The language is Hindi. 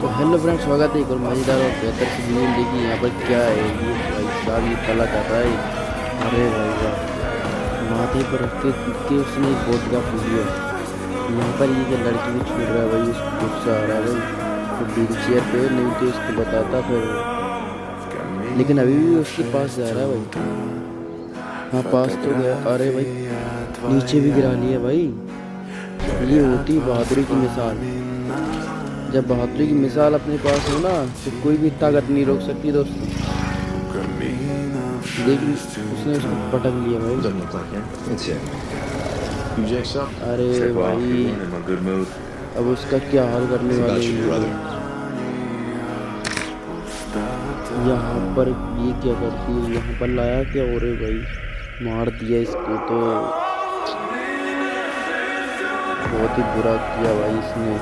तो हेलो फ्रेंड्स, स्वागत है एक और मज़ेदार और बेहतर सी वीडियो। देखिए यहाँ पर क्या है, ये भाई साहब ये तला कर रहा है। अरे भाई वाह, माथे पर रख के उसने एक बोट का पी लिया। यहाँ पर ये क्या लड़की को छूट रहा है भाई, उसको गुस्सा आ रहा है भाई। तो व्हील चेयर पे नहीं तो इसको बताता फिर, लेकिन अभी भी उसके पास जा रहा है भाई। हाँ पास तो गया। अरे भाई नीचे भी गिरा लिया भाई। ये होती बहादुरी की मिसाल। जब बहादुरी की मिसाल अपने पास हो ना, तो कोई भी ताकत नहीं रोक सकती दोस्तों। लेकिन उसने उसको पटक लिया भाई। Doesn't look like it. It's it. You jacked up? अरे Step off. भाई, You weren't in my good mood. अब उसका क्या हाल करने It's वाले about हैं your ये brother. लोग। यहाँ पर ये क्या करती है, यहाँ पर लाया क्या हो रहे भाई। मार दिया इसको तो, बहुत ही बुरा किया भाई इसने।